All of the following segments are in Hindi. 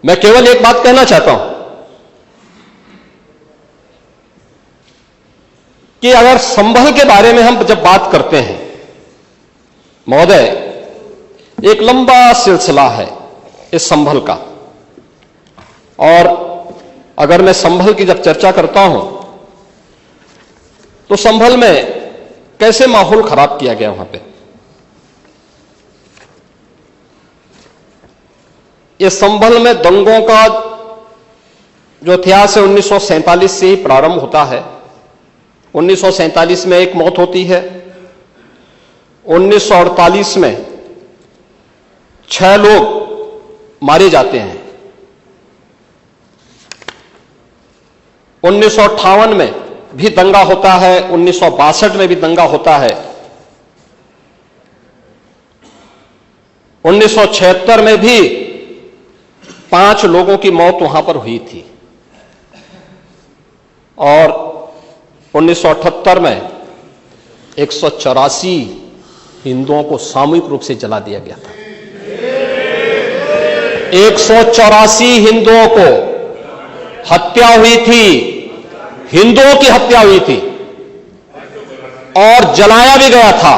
मैं केवल एक बात कहना चाहता हूं कि अगर संभल के बारे में हम जब बात करते हैं महोदय, एक लंबा सिलसिला है इस संभल का, और अगर मैं संभल की जब चर्चा करता हूं तो संभल में कैसे माहौल खराब किया गया वहां पे। इस संभल में दंगों का जो इतिहास है 1947 से ही प्रारंभ होता है। 1947 में एक मौत होती है, 1948 में 6 लोग मारे जाते हैं, 1958 में भी दंगा होता है, 1962 में भी दंगा होता है, 1976 में भी 5 लोगों की मौत वहां पर हुई थी, और 1978 में 184 हिंदुओं को सामूहिक रूप से जला दिया गया था। 184 हिंदुओं को हत्या हुई थी, हिंदुओं की हत्या हुई थी, और जलाया भी गया था,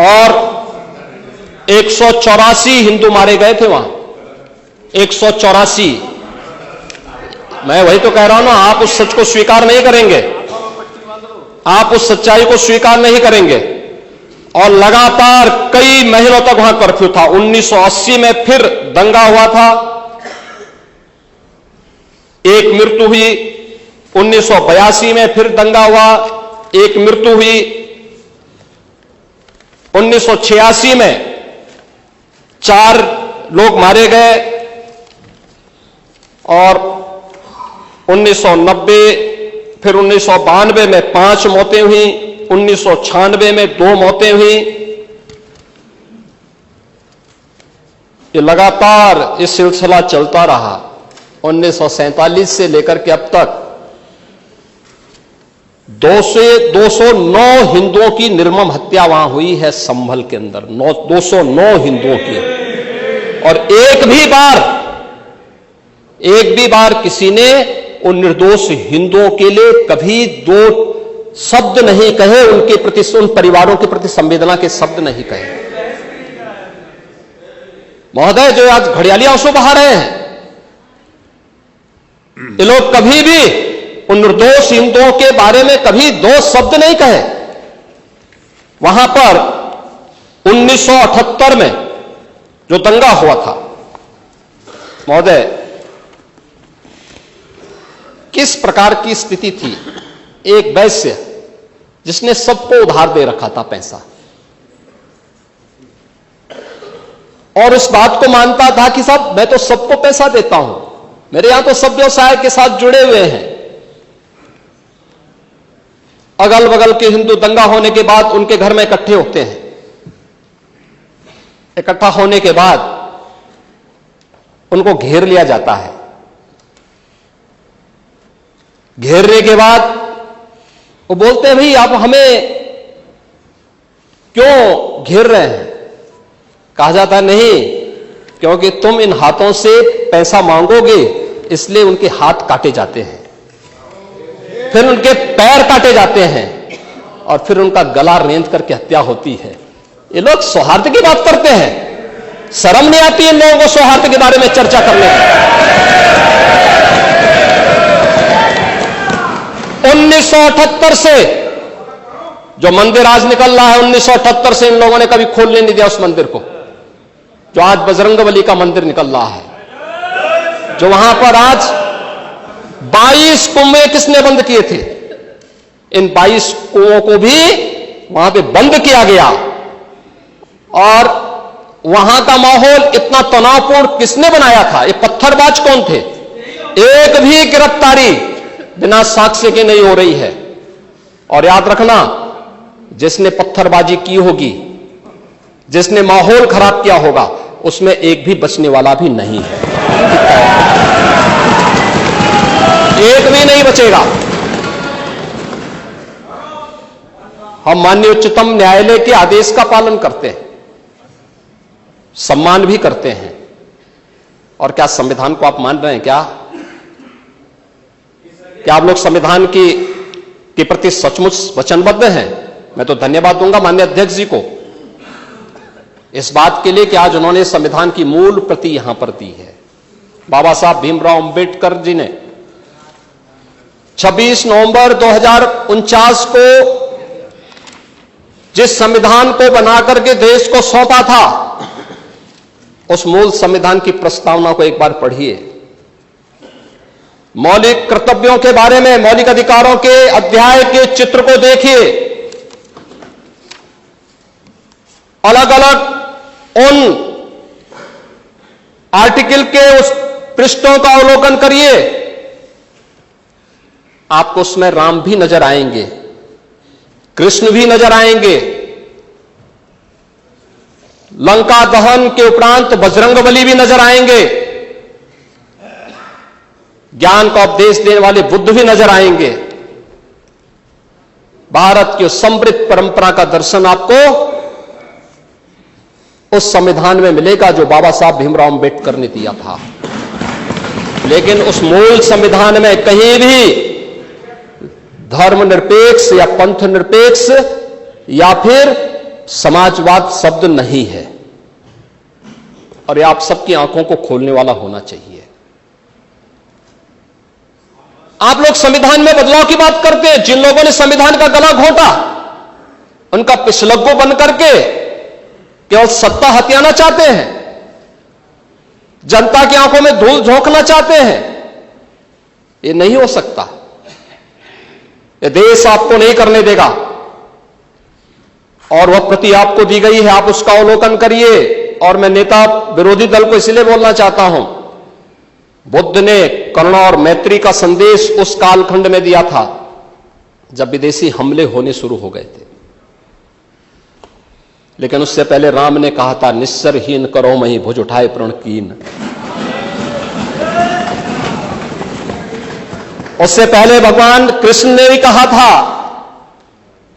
और 184 हिंदू मारे गए थे वहां। 184। मैं वही तो कह रहा हूं ना, आप उस सच को स्वीकार नहीं करेंगे, आप उस सच्चाई को स्वीकार नहीं करेंगे, और लगातार कई महीनों तक वहां कर्फ्यू था। 1980 में फिर दंगा हुआ था, एक मृत्यु हुई। 1982 में फिर दंगा हुआ, एक मृत्यु हुई। 1986 में 4 लोग मारे गए, और 1990 फिर 1992 में 5 मौतें हुई, 1996 में 2 मौतें हुई। ये लगातार ये सिलसिला चलता रहा 1947 से लेकर के अब तक। 209 हिंदुओं की निर्मम हत्या वहां हुई है संभल के अंदर, 209 हिंदुओं की, और एक भी बार किसी ने उन निर्दोष हिंदुओं के लिए कभी 2 शब्द नहीं कहे, उनके प्रति, उन परिवारों के प्रति संवेदना के शब्द नहीं कहे। महोदय, जो आज घड़ियाली आंसू बहा रहे हैं, ये लोग कभी भी उन निर्दोष हिंदुओं के बारे में कभी 2 शब्द नहीं कहे। वहां पर 1978 में जो दंगा हुआ था महोदय, किस प्रकार की स्थिति थी। एक वैश्य जिसने सबको उधार दे रखा था पैसा, और उस बात को मानता था कि साहब मैं तो सबको पैसा देता हूं, मेरे यहां तो सब व्यवसाय के साथ जुड़े हुए हैं। अगल बगल के हिंदू दंगा होने के बाद उनके घर में इकट्ठे होते हैं। इकट्ठा होने के बाद उनको घेर लिया जाता है। घेरने के बाद वो बोलते हैं, भाई आप हमें क्यों घेर रहे हैं? कहा जाता है, नहीं, क्योंकि तुम इन हाथों से पैसा मांगोगे, इसलिए उनके हाथ काटे जाते हैं, फिर उनके पैर काटे जाते हैं, और फिर उनका गला रेंध करके हत्या होती है। ये लोग सौहार्द की बात करते हैं, शर्म नहीं आती इन लोगों को सौहार्द के बारे में चर्चा करने की। 1978 से जो मंदिर आज निकल रहा है, 1978 से इन लोगों ने कभी खोलने नहीं दिया उस मंदिर को, जो आज बजरंगबली का मंदिर निकल रहा है। जो वहां पर आज 22 कुएं किसने बंद किए थे, इन 22 कुओं को भी वहां पे बंद किया गया, और वहां का माहौल इतना तनावपूर्ण किसने बनाया था? ये पत्थरबाज कौन थे? एक भी गिरफ्तारी बिना साक्ष्य के नहीं हो रही है। और याद रखना, जिसने पत्थरबाजी की होगी, जिसने माहौल खराब किया होगा, उसमें एक भी बचने वाला भी नहीं है, एक भी नहीं बचेगा। हम माननीय उच्चतम न्यायालय के आदेश का पालन करते हैं, सम्मान भी करते हैं, और क्या संविधान को आप मान रहे हैं? क्या आप लोग संविधान के प्रति सचमुच वचनबद्ध हैं? मैं तो धन्यवाद दूंगा माननीय अध्यक्ष जी को इस बात के लिए कि आज उन्होंने संविधान की मूल प्रति यहां पर दी है। बाबा साहब भीमराव अंबेडकर जी ने 26 नवंबर 2049 को जिस संविधान को बनाकर के देश को सौंपा था, उस मूल संविधान की प्रस्तावना को एक बार पढ़िए। मौलिक कर्तव्यों के बारे में, मौलिक अधिकारों के अध्याय के चित्र को देखिए। अलग अलग उन आर्टिकल के उस पृष्ठों का अवलोकन करिए, आपको उसमें राम भी नजर आएंगे, कृष्ण भी नजर आएंगे। लंका दहन के उपरांत बजरंगबली भी नजर आएंगे, ज्ञान का उपदेश देने वाले बुद्ध भी नजर आएंगे। भारत की समृद्ध परंपरा का दर्शन आपको उस संविधान में मिलेगा जो बाबा साहब भीमराव अंबेडकर ने दिया था। लेकिन उस मूल संविधान में कहीं भी धर्मनिरपेक्ष या पंथ निरपेक्ष या फिर समाजवाद शब्द नहीं है, और ये आप सबकी आंखों को खोलने वाला होना चाहिए। आप लोग संविधान में बदलाव की बात करते हैं। जिन लोगों ने संविधान का गला घोंटा, उनका पिछलग्गू बन करके केवल सत्ता हथियाना चाहते हैं, जनता की आंखों में धूल झोंकना चाहते हैं। ये नहीं हो सकता, ये देश आपको नहीं करने देगा, और वह प्रति आपको दी गई है, आप उसका अवलोकन करिए। और मैं नेता विरोधी दल को इसलिए बोलना चाहता हूं, बुद्ध ने करुणा और मैत्री का संदेश उस कालखंड में दिया था जब विदेशी हमले होने शुरू हो गए थे। लेकिन उससे पहले राम ने कहा था, निस्सरहीन करो मही भुज उठाए प्रण कीन। उससे पहले भगवान कृष्ण ने भी कहा था,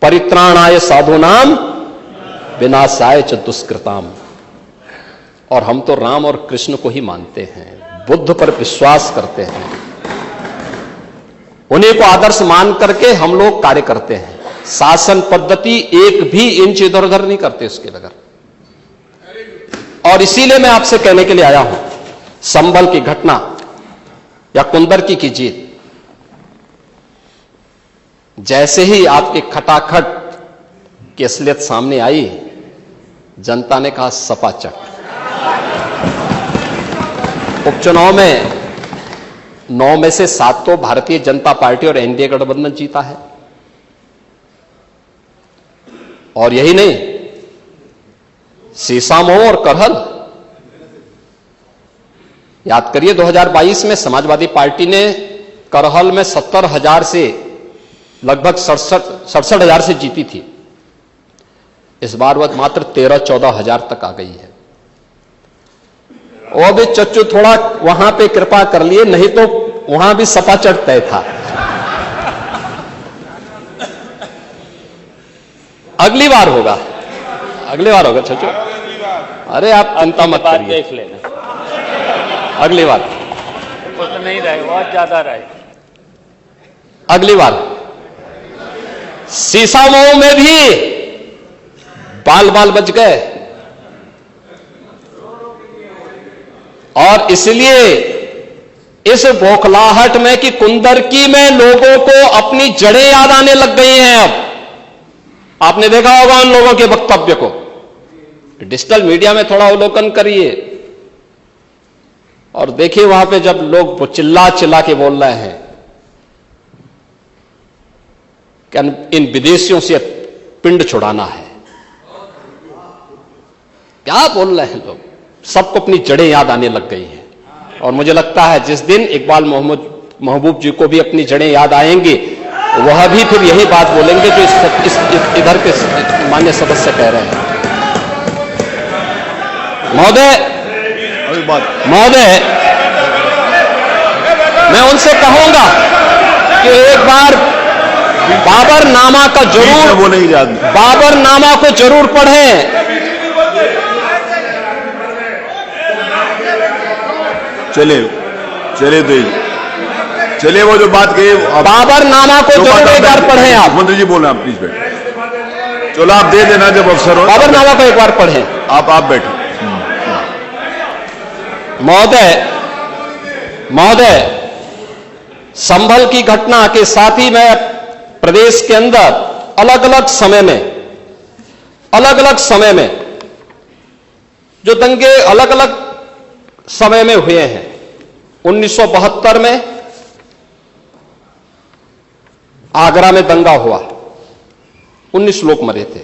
परित्राणाय साधूनाम विनाशाय च दुष्कृताम। और हम तो राम और कृष्ण को ही मानते हैं, बुद्ध पर विश्वास करते हैं, उन्हीं को आदर्श मान करके हम लोग कार्य करते हैं। शासन पद्धति एक भी इंच इधर उधर नहीं करते उसके बगैर। और इसीलिए मैं आपसे कहने के लिए आया हूं, संभल की घटना या कुंदरकी की जीत, जैसे ही आपके खटाखट की असलियत सामने आई, जनता ने कहा सपा चट। उपचुनाव में 9 में से 7 तो भारतीय जनता पार्टी और एनडीए गठबंधन जीता है। और यही नहीं, सीसामऊ और करहल, याद करिए 2022 में समाजवादी पार्टी ने करहल में 70,000 से लगभग 67,000 से जीती थी। इस बार वह मात्र 13-14 हजार तक आ गई है। वो भी चच्चू थोड़ा वहां पे कृपा कर लिए, नहीं तो वहां भी सपा चढ़ तय था। अगली बार होगा, अगली बार होगा चच्चू। अरे आप चिंता मत करिए, देख लेना अगली बार कुछ नहीं रहे, बहुत ज्यादा रहे। अगली बार सीसामऊ में भी बाल बाल बच गए, और इसलिए इस बौखलाहट में कि कुंदरकी में लोगों को अपनी जड़ें याद आने लग गई हैं। अब आपने देखा होगा उन लोगों के वक्तव्य को, डिजिटल मीडिया में थोड़ा अवलोकन करिए और देखिए वहां पे जब लोग चिल्ला चिल्ला के बोल रहे हैं कि इन विदेशियों से पिंड छुड़ाना है, क्या बोल रहे हैं लोग, सबको अपनी जड़ें याद आने लग गई हैं। और मुझे लगता है जिस दिन इकबाल महबूब जी को भी अपनी जड़ें याद आएंगी, वह भी फिर यही बात बोलेंगे जो इधर के मान्य सदस्य कह रहे हैं। महोदय, मैं उनसे कहूंगा कि एक बार बाबरनामा का जरूर, बाबरनामा को जरूर पढ़ें। चलिए चलिए तो चलिए वो जो बात कही बाबरनामा को जरूर एक बार पढ़ें आप। मंत्री जी बोल रहे हैं, प्लीज बैठे। चलो आप दे देना जब अवसर हो। बाबरनामा को एक बार पढ़ें आप बैठे। महोदय, संभल की घटना के साथ ही मैं प्रदेश के अंदर अलग अलग समय में जो दंगे अलग अलग समय में हुए हैं, 1972 में आगरा में दंगा हुआ, 19 लोग मरे थे।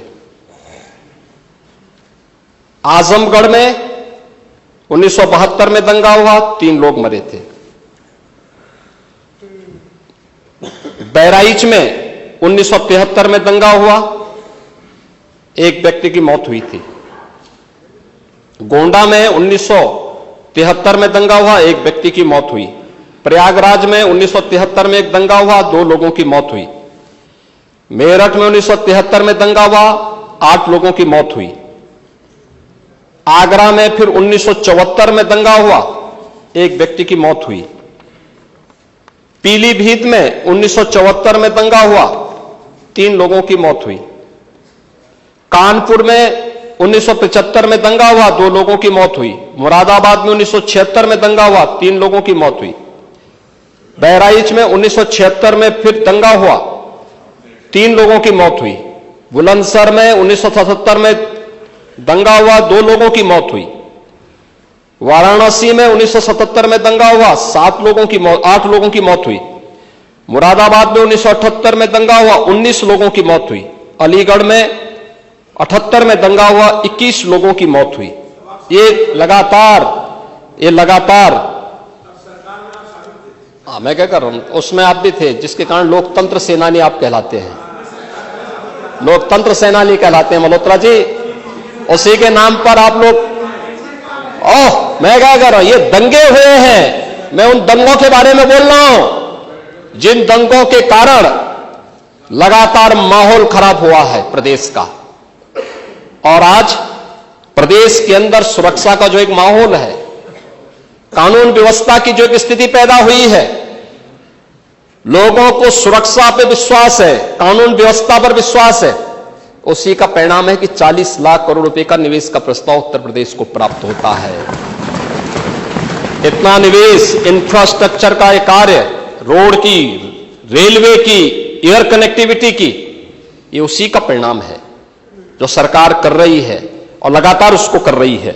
आजमगढ़ में 1972 में दंगा हुआ, 3 लोग मरे थे। बहराइच में 1973 में दंगा हुआ, 1 व्यक्ति की मौत हुई थी। गोंडा में 1973 में दंगा हुआ, 1 व्यक्ति की मौत हुई। प्रयागराज में 1973 में एक दंगा हुआ, 2 लोगों की मौत हुई। मेरठ में 1973 में दंगा हुआ, 8 लोगों की मौत हुई। आगरा में फिर 1974 में दंगा हुआ, 1 व्यक्ति की मौत हुई। पीलीभीत में 1974 में दंगा हुआ, 3 लोगों की मौत हुई। कानपुर में 1975 में दंगा हुआ, 2 लोगों की मौत हुई। मुरादाबाद में 1976 में दंगा हुआ, 3 लोगों की मौत हुई। बहराइच में 1976 में फिर दंगा हुआ, 3 लोगों की मौत हुई। बुलंदशहर में 1977 में दंगा हुआ, 2 लोगों की मौत हुई। वाराणसी में 1977 में दंगा हुआ, 8 लोगों की मौत हुई। मुरादाबाद में 1978 में दंगा हुआ, 19 लोगों की मौत हुई। अलीगढ़ में 78 में दंगा हुआ, 21 लोगों की मौत हुई। ये लगातार मैं क्या कर रहा हूं, उसमें आप भी थे, जिसके कारण लोकतंत्र सेनानी आप कहलाते हैं, लोकतंत्र सेनानी कहलाते हैं मल्होत्रा जी। उसी के नाम पर आप लोग, मैं क्या कर रहा हूं, ये दंगे हुए हैं, मैं उन दंगों के बारे में बोल रहा हूं जिन दंगों के कारण लगातार माहौल खराब हुआ है प्रदेश का। और आज प्रदेश के अंदर सुरक्षा का जो एक माहौल है, कानून व्यवस्था की जो एक स्थिति पैदा हुई है, लोगों को सुरक्षा पे विश्वास है, कानून व्यवस्था पर विश्वास है, उसी का परिणाम है कि 40 लाख करोड़ रुपए का निवेश का प्रस्ताव उत्तर प्रदेश को प्राप्त होता है। इतना निवेश, इंफ्रास्ट्रक्चर का एक कार्य, रोड की, रेलवे की, एयर कनेक्टिविटी की, ये उसी का परिणाम है जो सरकार कर रही है और लगातार उसको कर रही है।